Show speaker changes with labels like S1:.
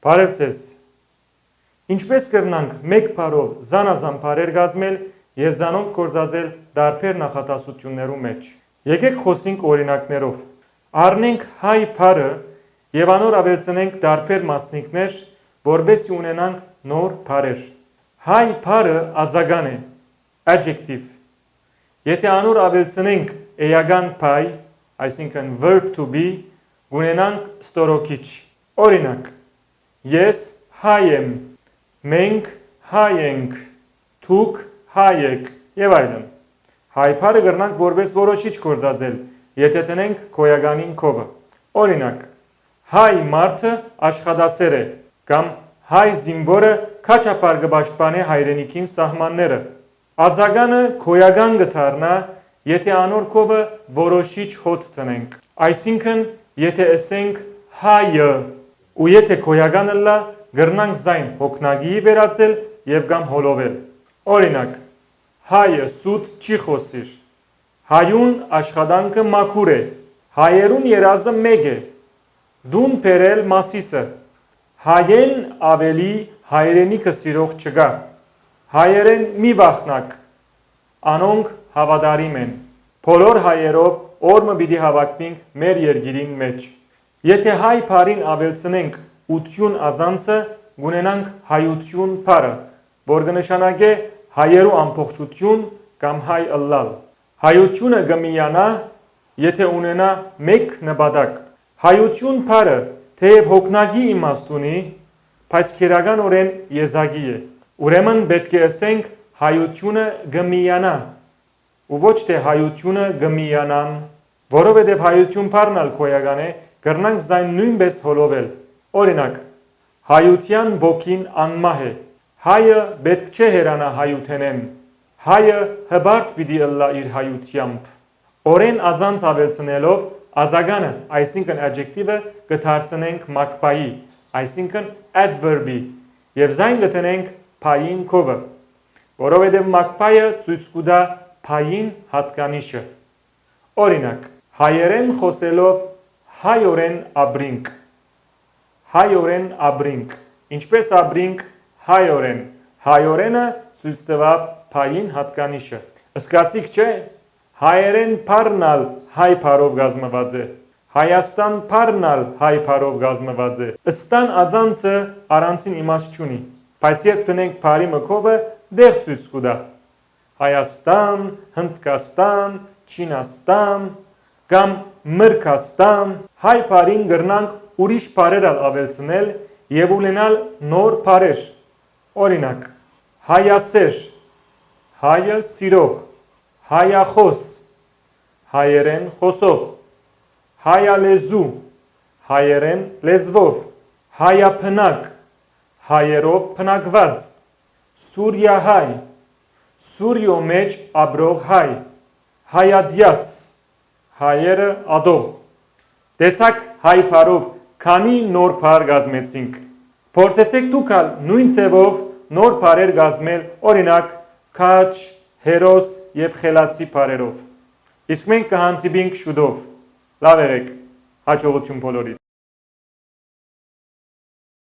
S1: Բարև ձեզ։ Ինչպես կրնանք մեկ բառով զանազան բառեր կազմել եւ զանոնք գործածել տարբեր նախատասություններու մեջ։ Եկեք խոսենք օրինակներով։ Առնենք հայ բառը եւ անոր ավելցնենք տարբեր մասնիկներ, որբեսի ունենանք նոր բառեր։ Հայ բառը ածական է, adjective։ Եթե անոր ավելցնենք էական բառ, այսինքն verb to be, ունենանք ստորոքիչ։ Օրինակ, ես հայ եմ, մենք հայ ենք, դուք հայ եք եւ այլն։ Հայ բառը կրնանք որպես որոշիչ գործածել, եթե տնենք քոյականին քովը։ Օրինակ, հայ մարդը աշխատասեր է, կամ հայ զինվորը քաչապար կպաշտպանի հայրենիքին սահմանները։ Ածականը քոյական կդառնա, եթե անոր քովը որոշիչ հոտ տնենք։ Այսինքն, եթե ասենք հայը, ու եթե քոյականը լա, կրնանք զայն հոգնագիի վերածել եւ կամ հոլովել։ Օրինակ, հայը սուտ չի խոսիր։ Հայուն աշխատանքը մաքուր է։ Հայերուն երազը մեկ է։ Դուն բերել մասիսը։ Հայեն ավելի հայրենիքը սիրող չկա։ Հայերեն մի վախնակ, անոնք հավատարիմ են։ Բոլոր հայերով օրը պիտի հավաքվենք մեր երկիրին մեջ։ Եթե հայ բառին ավելցնենք ություն ածանցը, ունենանք հայություն բառը, որ կնշանակե հայերու ամբողջություն կամ հայ ըլլալ։ Հայությունը կմիանա, եթե ունենա մեկ նպատակ։ Հայություն բառը թեև հոգնագի իմաստ ունի, բայց քերականորեն եզակի է։ Ուրեմն պետք է ասենք հայությունը կմիանա, ու ոչ թե հայությունը կմիանան, որովհետև հայություն բառն ալ քոյական է, կրնանք զայն նույնպես հոլովել։ Օրինակ, հայության ոգին անմահ է։ Հայը պետք չէ հերանա հայութենեն։ Հայը հբարտ պիտի ըլլա իր հայությամբ։ Օրեն ածանց ավելցնելով ածականը, այսինքն adjective-ը կդարձնենք մակբայի, այսինքն adverb-ի, եւ զայն կտնենք փային քովը, որովհետև մակբայը ցույց կտա փային հատկանիշը։ Օրինակ, հայերեն խոսելով հայորեն ապրինք։ Հայորեն ապրինք։ Ինչպես ապրինք հայորեն։ Հայորենը ցույց տվավ փային հատկանիշը։ Սկացիք չէ, հայերեն բառնալ հայ բառով կազմված է։ Հայաստան բառնալ հայ բառով կազմված է։ Ստան ածանցը առանցին իմաստ չունի, բայց երբ տնենք բառի մքովը դեղ ցույց կտա։ Հայաստան, Հնդկաստան, Չինաստան կամ Մրկաստան, հայ բառին կրնանք ուրիշ բառեր ավելցնել եւ ունենալ նոր բառեր։ Օրինակ, հայասեր, հայը սիրող, հայախոս, հայերեն խոսող, հայալեզու, հայերեն լեզվով, հայապնակ, հայերով փնակված, սուրյահայ, Սուրյո մեջ ապրող հայ, հայադյաց, հայերը ադող։ Տեսակ հայ բառով քանի նոր բառ կազմեցինք։ Փորձեցեք դուք ալ նույն ձևով նոր բառեր կազմել, օրինակ քաչ, հերոս եւ խելացի բառերով։ Իսկ մենք կհանդիպենք շուտով։ Լավ եղեք, հաջողություն բոլորիդ։